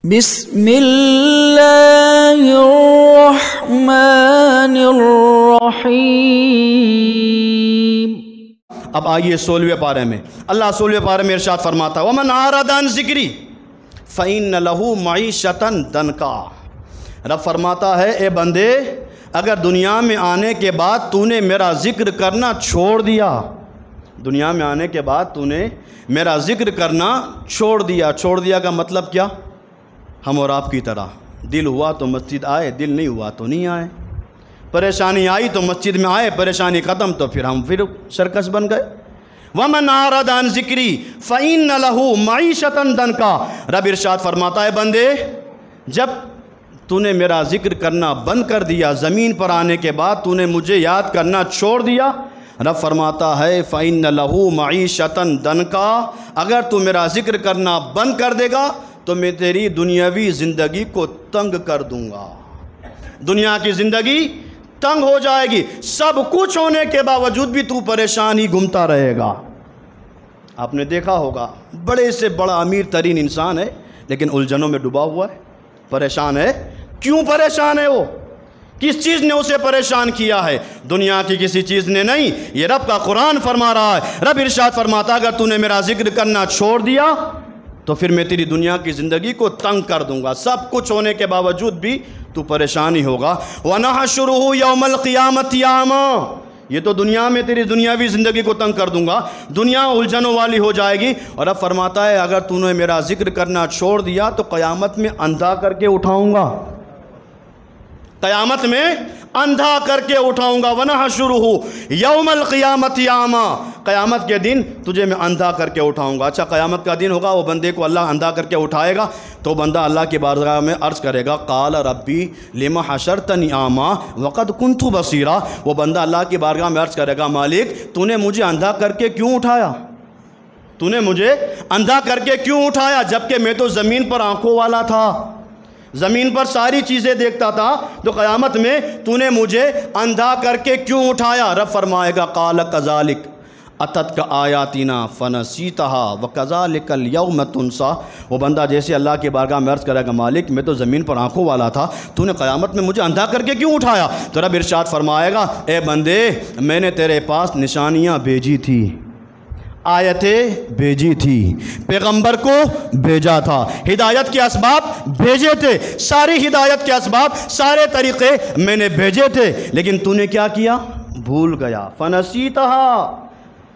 بسم اللہ الرحمن الرحیم۔ اب آئیے 16ویں پارے میں اللہ 16ویں پارے میں ارشاد فرماتا ہے وَمَنْ أَعْرَضَ عَنْ ذِكْرِي فَإِنَّ لَهُ مَعِيشَةً ضَنْكًا۔ رب فرماتا ہے اے بندے، اگر دنیا میں آنے کے بعد تو نے میرا ذکر کرنا چھوڑ دیا، دنیا میں آنے کے بعد تو نے میرا ذکر کرنا چھوڑ دیا کا مطلب کیا؟ ہم اور آپ کی طرح دل ہوا تو مسجد آئے، دل نہیں ہوا تو نہیں آئے، پریشانی آئی تو مسجد میں آئے، پریشانی ختم تو پھر ہم سرکس بن گئے۔ وَمَنْ أَعْرَضَ عَنْ ذِكْرِي فَإِنَّ لَهُ مَعِيشَةً ضَنْكًا۔ رب ارشاد فرماتا ہے بندے، جب تو نے میرا ذکر کرنا بند کر دیا، زمین پر آنے کے بعد تو نے مجھے یاد کرنا چھوڑ دیا، رب فرماتا ہے فَإِنَّ لَهُ مَعِيشَةً ضَنْكًا، اگر تو میرا ذکر کرنا بند کر دے گا تو میں تیری دنیاوی زندگی کو تنگ کر دوں گا، دنیا کی زندگی تنگ ہو جائے گی، سب کچھ ہونے کے باوجود بھی تو پریشان ہی گھومتا رہے گا۔ آپ نے دیکھا ہوگا بڑے سے بڑا امیر ترین انسان ہے لیکن الجھنوں میں ڈوبا ہوا ہے، پریشان ہے۔ کیوں پریشان ہے وہ؟ کس چیز نے اسے پریشان کیا ہے؟ دنیا کی کسی چیز نے نہیں، یہ رب کا قرآن فرما رہا ہے۔ رب ارشاد فرماتا اگر تو نے میرا ذکر کرنا چھوڑ دیا تو پھر میں تیری دنیا کی زندگی کو تنگ کر دوں گا، سب کچھ ہونے کے باوجود بھی تو پریشان ہی ہوگا۔ وَنَحْشُرُهُ يَوْمَ الْقِيَامَةِ أَعْمَىٰ، یہ تو دنیا میں تیری دنیاوی زندگی کو تنگ کر دوں گا، دنیا الجھنوں والی ہو جائے گی۔ اور اب فرماتا ہے اگر تو نے میرا ذکر کرنا چھوڑ دیا تو قیامت میں اندھا کر کے اٹھاؤں گا، قیامت میں اندھا کر کے اٹھاؤں گا۔ وَنَحْشُرُهُ يَوْمَ الْقِيَامَةِ أَعْمَىٰ، قیامت کے دن تجھے میں اندھا کر کے اٹھاؤں گا۔ اچھا قیامت کا دن ہوگا، وہ بندے کو اللہ اندھا کر کے اٹھائے گا تو بندہ اللہ کی بارگاہ میں عرض کرے گا قال ربی لم حشرتنی اعمیٰ وقد کنت بصیرا، وہ بندہ اللہ کی بارگاہ میں عرض کرے گا مالک تو نے مجھے اندھا کر کے کیوں اٹھایا، تو نے مجھے اندھا کر کے کیوں اٹھایا، جبکہ میں تو زمین پر آنکھوں والا تھا، زمین پر ساری چیزیں دیکھتا تھا، تو قیامت میں تو نے مجھے اندھا کر کے کیوں اٹھایا؟ رب فرمائے گا قال کذالک اتتک آیاتنا فنسیتہا وکذالک اليوم تنسیٰ، وہ بندہ جیسے اللہ کی بارگاہ میں عرض کرے گا مالک میں تو زمین پر آنکھوں والا تھا، تو نے قیامت میں مجھے اندھا کر کے کیوں اٹھایا؟ تو رب ارشاد فرمائے گا اے بندے میں نے تیرے پاس نشانیاں بھیجی تھی، آیتیں بھیجی تھی، پیغمبر کو بھیجا تھا، ہدایت کے اسباب بھیجے تھے، ساری ہدایت کے اسباب سارے طریقے میں نے بھیجے تھے، لیکن تو نے کیا کیا؟ بھول گیا۔ فنسیتہا،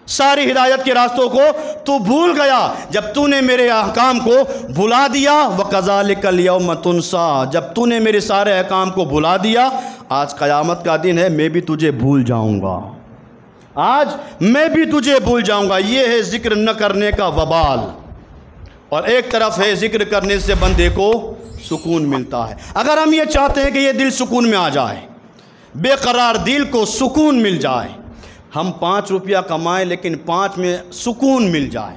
ساری ہدایت کے راستوں کو تو بھول گیا، جب تو نے میرے احکام کو بھلا دیا۔ وَكَذَلِكَ الْيَوْمَ تُنسَىٰ، جب تو نے میرے سارے احکام کو بھلا دیا، آج قیامت کا دن ہے میں بھی تجھے بھول جاؤں گا، آج میں بھی تجھے بھول جاؤں گا۔ یہ ہے ذکر نہ کرنے کا وبال، اور ایک طرف ہے ذکر کرنے سے بندے کو سکون ملتا ہے۔ اگر ہم یہ چاہتے ہیں کہ یہ دل سکون میں آ جائے، بے قرار دل کو سکون مل جائے، ہم 5 روپیہ کمائیں لیکن 5 میں سکون مل جائے،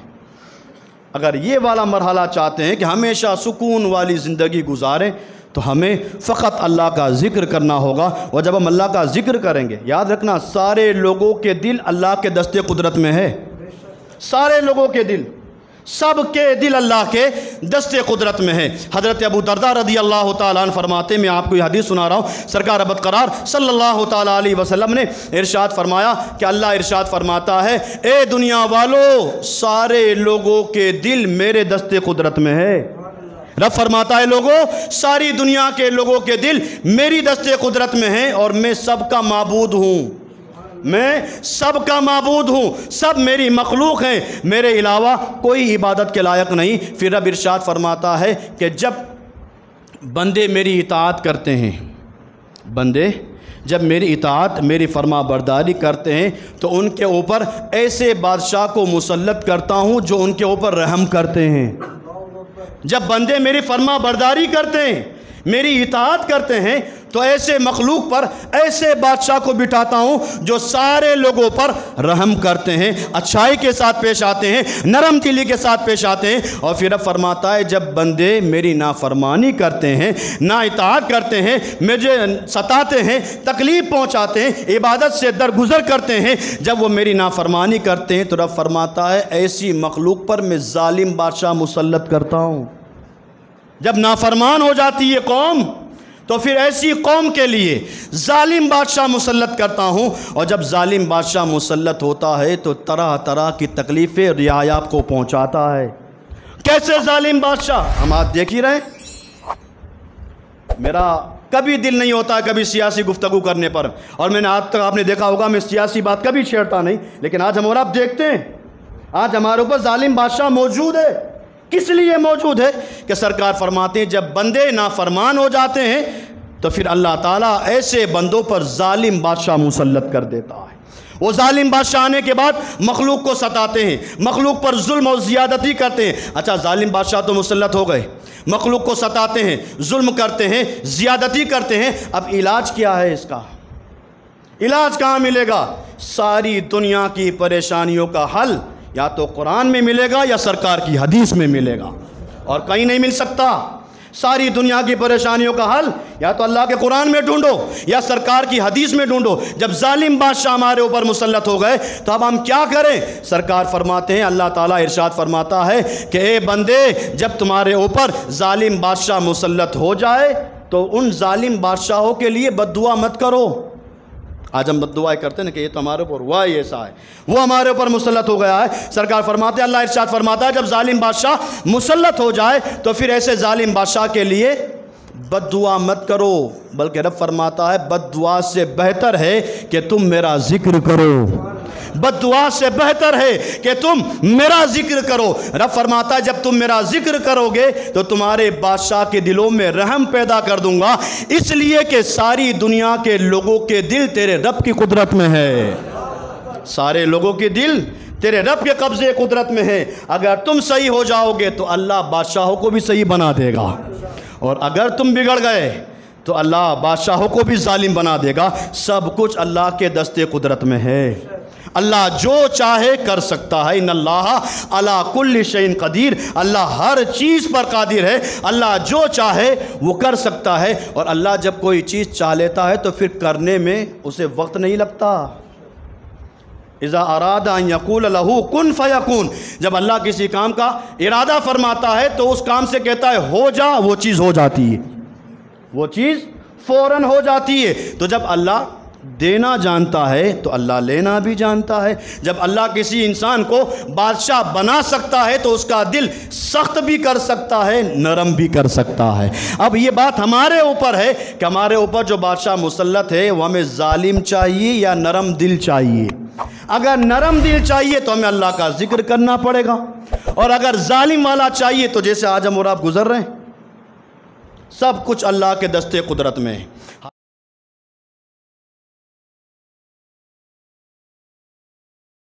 اگر یہ والا مرحلہ چاہتے ہیں کہ ہمیشہ سکون والی زندگی گزاریں تو ہمیں فقط اللہ کا ذکر کرنا ہوگا۔ اور جب ہم اللہ کا ذکر کریں گے، یاد رکھنا سارے لوگوں کے دل اللہ کے دست قدرت میں ہے، سارے لوگوں کے دل، سب کے دل اللہ کے دست قدرت میں ہے۔ حضرت ابو درداء رضی اللہ تعالیٰ عنہ فرماتے، میں آپ کو یہ حدیث سنا رہا ہوں، سرکار ابد قرار صلی اللہ تعالیٰ علیہ وسلم نے ارشاد فرمایا کہ اللہ ارشاد فرماتا ہے اے دنیا والو سارے لوگوں کے دل میرے دست قدرت میں ہے۔ رب فرماتا ہے لوگوں ساری دنیا کے لوگوں کے دل میری دست قدرت میں ہیں، اور میں سب کا معبود ہوں، میں سب کا معبود ہوں، سب میری مخلوق ہیں، میرے علاوہ کوئی عبادت کے لائق نہیں۔ پھر رب ارشاد فرماتا ہے کہ جب بندے میری اطاعت کرتے ہیں، بندے جب میری اطاعت میری فرما برداری کرتے ہیں تو ان کے اوپر ایسے بادشاہ کو مسلط کرتا ہوں جو ان کے اوپر رحم کرتے ہیں۔ جب بندے میری فرما برداری کرتے ہیں، میری اطاعت کرتے ہیں تو ایسے مخلوق پر ایسے بادشاہ کو بٹھاتا ہوں جو سارے لوگوں پر رحم کرتے ہیں، اچھائی کے ساتھ پیش آتے ہیں، نرم دلی کے ساتھ پیش آتے ہیں۔ اور پھر اب فرماتا ہے جب بندے میری نافرمانی کرتے ہیں، نا اطاعت کرتے ہیں، مجھے ستاتے ہیں، تکلیف پہنچاتے ہیں، عبادت سے درگزر کرتے ہیں، جب وہ میری نافرمانی کرتے ہیں تو رب فرماتا ہے ایسی مخلوق پر میں ظالم بادشاہ مسلط کرتا ہوں۔ جب نافرمان ہو جاتی ہے قوم تو پھر ایسی قوم کے لیے ظالم بادشاہ مسلط کرتا ہوں، اور جب ظالم بادشاہ مسلط ہوتا ہے تو طرح طرح کی تکلیفیں رعایا کو پہنچاتا ہے۔ کیسے ظالم بادشاہ؟ ہم آج دیکھ ہی رہے ہیں۔ میرا کبھی دل نہیں ہوتا ہے کبھی سیاسی گفتگو کرنے پر، اور میں نے آج تک آپ نے دیکھا ہوگا میں سیاسی بات کبھی چھیڑتا نہیں، لیکن آج ہم اور آپ دیکھتے ہیں آج ہمارے اوپر ظالم بادشاہ موجود ہے۔ کس لیے موجود ہے؟ کہ سرکار فرماتے ہیں جب بندے نافرمان ہو جاتے ہیں تو پھر اللہ تعالیٰ ایسے بندوں پر ظالم بادشاہ مسلط کر دیتا ہے۔ وہ ظالم بادشاہ آنے کے بعد مخلوق کو ستاتے ہیں، مخلوق پر ظلم اور زیادتی کرتے ہیں۔ اچھا ظالم بادشاہ تو مسلط ہو گئے، مخلوق کو ستاتے ہیں، ظلم کرتے ہیں، زیادتی کرتے ہیں، اب علاج کیا ہے اس کا؟ علاج کہاں ملے گا؟ ساری دنیا کی پریشانیوں کا حل یا تو قرآن میں ملے گا یا سرکار کی حدیث میں ملے گا، اور کہیں نہیں مل سکتا۔ ساری دنیا کی پریشانیوں کا حل یا تو اللہ کے قرآن میں ڈھونڈو یا سرکار کی حدیث میں ڈھونڈو۔ جب ظالم بادشاہ ہمارے اوپر مسلط ہو گئے تو اب ہم کیا کریں؟ سرکار فرماتے ہیں، اللہ تعالیٰ ارشاد فرماتا ہے کہ اے بندے جب تمہارے اوپر ظالم بادشاہ مسلط ہو جائے تو ان ظالم بادشاہوں کے لیے بد دعا مت کرو۔ آج ہم بد دعائیں کرتے ہیں نا کہ یہ تو ہمارے اوپر ہوا ہے، ایسا ہے، وہ ہمارے اوپر مسلط ہو گیا ہے۔ سرکار فرماتے ہیں، اللہ ارشاد فرماتا ہے جب ظالم بادشاہ مسلط ہو جائے تو پھر ایسے ظالم بادشاہ کے لیے بد دعا مت کرو، بلکہ رب فرماتا ہے بد دعا سے بہتر ہے کہ تم میرا ذکر کرو، بد دعا سے بہتر ہے کہ تم میرا ذکر کرو۔ رب فرماتا ہے جب تم میرا ذکر کرو گے تو تمہارے بادشاہ کے دلوں میں رحم پیدا کر دوں گا، اس لیے کہ ساری دنیا کے لوگوں کے دل تیرے رب کی قدرت میں ہے، سارے لوگوں کے دل تیرے رب کے قبضے قدرت میں ہے۔ اگر تم صحیح ہو جاؤ گے تو اللہ بادشاہوں کو بھی صحیح بنا دے گا، اور اگر تم بگڑ گئے تو اللہ بادشاہوں کو بھی ظالم بنا دے گا۔ سب کچھ اللہ کے دستے قدرت میں ہے، اللہ جو چاہے کر سکتا ہے۔ ان اللہ علی کل شیء قدیر، اللہ ہر چیز پر قادر ہے، اللہ جو چاہے وہ کر سکتا ہے، اور اللہ جب کوئی چیز چاہ لیتا ہے تو پھر کرنے میں اسے وقت نہیں لگتا۔ اذا اراد ان یقول لہ کن فیکون، جب اللہ کسی کام کا ارادہ فرماتا ہے تو اس کام سے کہتا ہے ہو جا، وہ چیز ہو جاتی ہے، وہ چیز فوراً ہو جاتی ہے۔ تو جب اللہ دینا جانتا ہے تو اللہ لینا بھی جانتا ہے۔ جب اللہ کسی انسان کو بادشاہ بنا سکتا ہے تو اس کا دل سخت بھی کر سکتا ہے، نرم بھی کر سکتا ہے۔ اب یہ بات ہمارے اوپر ہے کہ ہمارے اوپر جو بادشاہ مسلط ہے وہ ہمیں ظالم چاہیے یا نرم دل چاہیے۔ اگر نرم دل چاہیے تو ہمیں اللہ کا ذکر کرنا پڑے گا، اور اگر ظالم والا چاہیے تو جیسے آج ہم اور آپ گزر رہے ہیں، سب کچھ اللہ کے دستے قدرت میں ہے۔